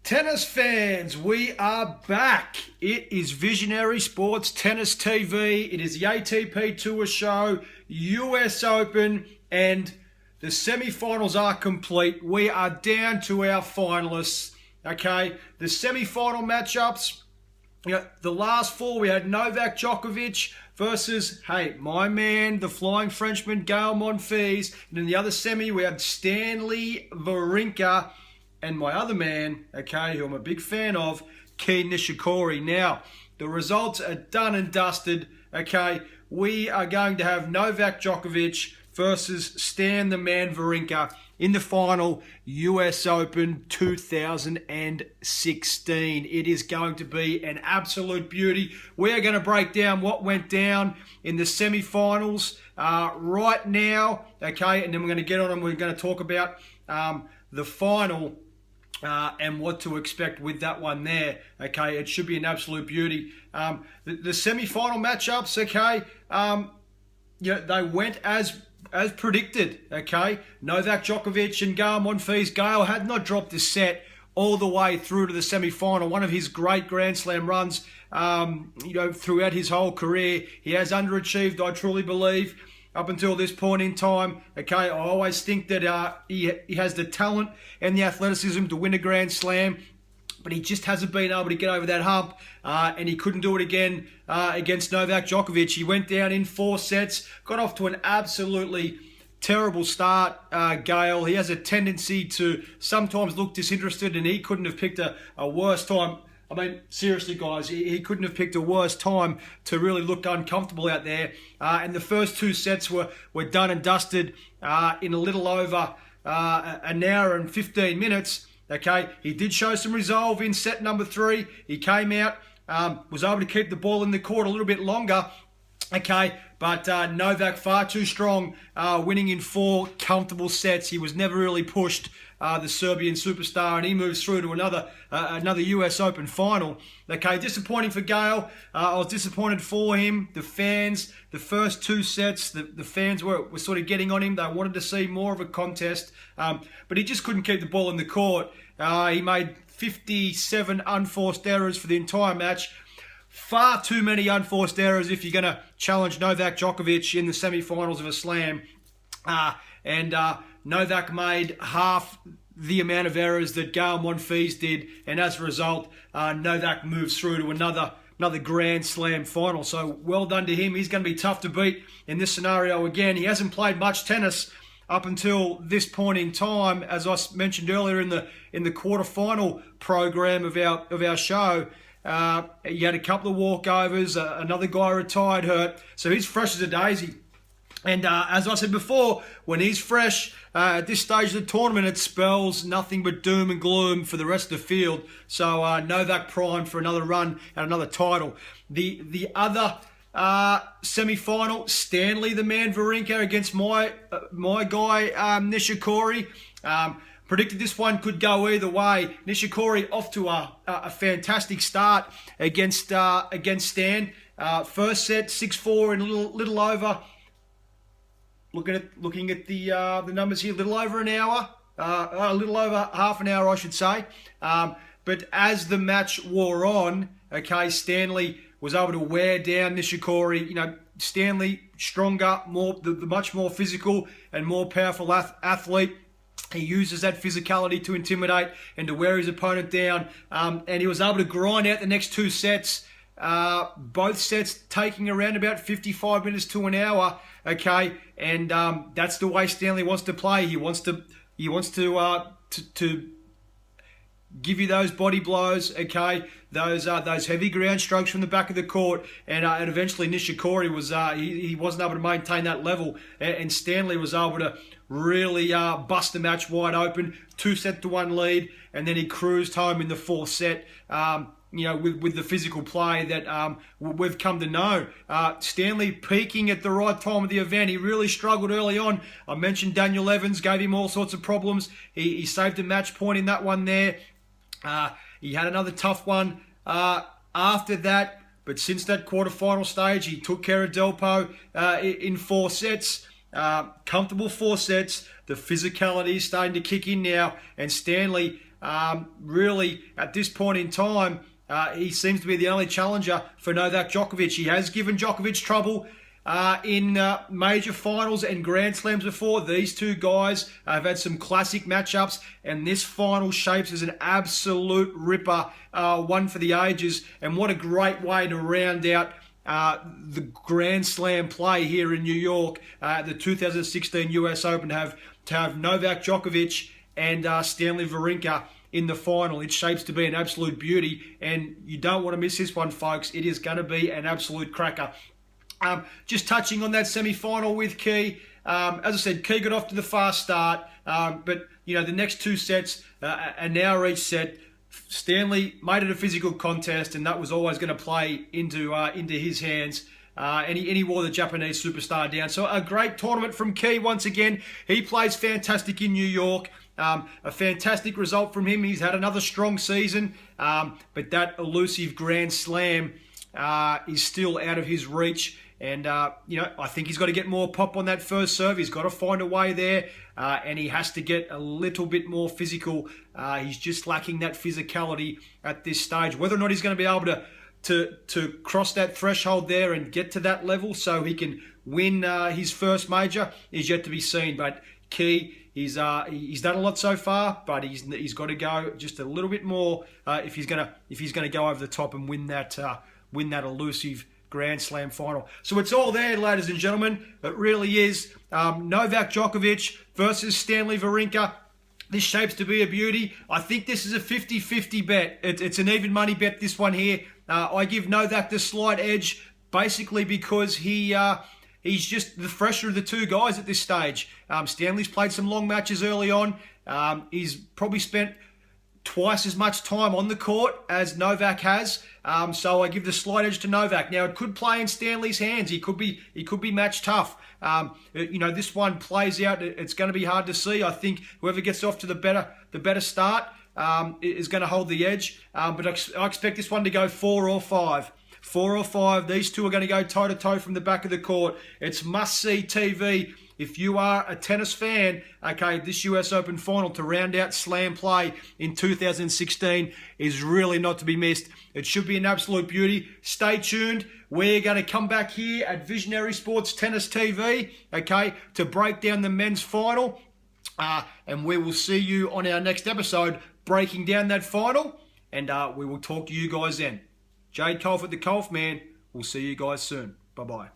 Tennis fans, we are back. It is Visionary Sports Tennis TV. It is the ATP Tour Show, US Open, and the semi-finals are complete. We are down to our finalists, okay? The semi-final matchups, the last four, we had Novak Djokovic versus, my man, the Flying Frenchman, Gael Monfils. And in the other semi, we had Stanley Wawrinka and my other man, who I'm a big fan of, Kei Nishikori. Now, the results are done and dusted, We are going to have Novak Djokovic versus Stan the Man Wawrinka in the final US Open 2016. It is going to be an absolute beauty. We are going to break down what went down in the semi-finals right now, and then we're going to get on and we're going to talk about the final and what to expect with that one there. It should be an absolute beauty. The semi-final matchups, they went as predicted. Novak Djokovic and Gael Monfils. Gael had not dropped a set all the way through to the semi-final. One of his great Grand Slam runs, throughout his whole career. He has underachieved, I truly believe, up until this point in time. I always think that he has the talent and the athleticism to win a Grand Slam, but he just hasn't been able to get over that hump, and he couldn't do it again against Novak Djokovic. He went down in 4 sets, got off to an absolutely terrible start, Gael. He has a tendency to sometimes look disinterested, and he couldn't have picked a worse time. I mean, seriously, guys, he couldn't have picked a worse time to really look uncomfortable out there. And the first 2 sets were done and dusted in a little over an hour and 15 minutes. He did show some resolve in set number 3. He came out, was able to keep the ball in the court a little bit longer. But Novak far too strong, winning in 4 comfortable sets. He was never really pushed, the Serbian superstar, and he moves through to another US Open final. Disappointing for Gael. I was disappointed for him. The fans, the first 2 sets, the fans were sort of getting on him. They wanted to see more of a contest, but he just couldn't keep the ball in the court. He made 57 unforced errors for the entire match. Far too many unforced errors if you're going to challenge Novak Djokovic in the semi-finals of a slam. And Novak made half the amount of errors that Gael Monfils did, and as a result, Novak moves through to another Grand Slam final. So well done to him. He's going to be tough to beat in this scenario again. He hasn't played much tennis up until this point in time, as I mentioned earlier in the quarterfinal program of our show. He had a couple of walkovers. Another guy retired hurt, so he's fresh as a daisy. And as I said before, when he's fresh at this stage of the tournament, it spells nothing but doom and gloom for the rest of the field. So Novak primed for another run at another title. The other semi-final, Stanley the Man Wawrinka against my guy Nishikori. Predicted this one could go either way. Nishikori off to a fantastic start against Stan. First set 6-4 in a little over. Looking at the numbers here, a little over an hour, a little over half an hour, I should say. But as the match wore on, Stanley was able to wear down Nishikori. Stanley stronger, much more physical and more powerful athlete. He uses that physicality to intimidate and to wear his opponent down. And he was able to grind out the next 2 sets. Both sets taking around about 55 minutes to an hour. And that's the way Stanley wants to play. He wants to give you those body blows, those heavy ground strokes from the back of the court, and eventually Nishikori was he wasn't able to maintain that level, and Stanley was able to really bust the match wide open, 2-1 lead, and then he cruised home in the 4th set. With the physical play that we've come to know. Stanley peaking at the right time of the event. He really struggled early on. I mentioned Daniel Evans gave him all sorts of problems. He saved a match point in that one there. He had another tough one after that, but since that quarterfinal stage, he took care of Delpo in 4 sets. Comfortable 4 sets. The physicality is starting to kick in now, and Stanley really, at this point in time, he seems to be the only challenger for Novak Djokovic. He has given Djokovic trouble in major finals and Grand Slams before. These two guys have had some classic matchups, and this final shapes as an absolute ripper, one for the ages. And what a great way to round out the Grand Slam play here in New York, the 2016 US Open, to have Novak Djokovic and Stanley Wawrinka in the final. It shapes to be an absolute beauty, and you don't want to miss this one, folks. It is going to be an absolute cracker. Just touching on that semi-final with Key. As I said, Key got off to the fast start, but the next two sets, an hour each set, Stanley made it a physical contest, and that was always going to play into his hands. And he wore the Japanese superstar down. So a great tournament from Key once again. He plays fantastic in New York. A fantastic result from him. He's had another strong season, but that elusive Grand Slam is still out of his reach. And, I think he's got to get more pop on that first serve. He's got to find a way there, and he has to get a little bit more physical. He's just lacking that physicality at this stage. Whether or not he's going to be able to cross that threshold there and get to that level so he can win his first major is yet to be seen. But Key, he's done a lot so far, but he's got to go just a little bit more if he's gonna go over the top and win that elusive Grand Slam final. So it's all there, ladies and gentlemen. It really is. Novak Djokovic versus Stanley Wawrinka. This shapes to be a beauty. I think this is a 50-50 bet. It's an even money bet, this one here. I give Novak the slight edge, basically because he's just the fresher of the two guys at this stage. Stanley's played some long matches early on. He's probably spent twice as much time on the court as Novak has. So I give the slight edge to Novak. Now, it could play in Stanley's hands. He could be match tough. This one plays out. It's going to be hard to see. I think whoever gets off to the better start is going to hold the edge. But I expect this one to go 4 or 5. 4 or 5. These two are going to go toe-to-toe from the back of the court. It's must-see TV. If you are a tennis fan, okay, this US Open final to round out slam play in 2016 is really not to be missed. It should be an absolute beauty. Stay tuned. We're going to come back here at Visionary Sports Tennis TV, okay, to break down the men's final. And we will see you on our next episode breaking down that final. And we will talk to you guys then. Jade Colf at the Colf Man. We'll see you guys soon. Bye-bye.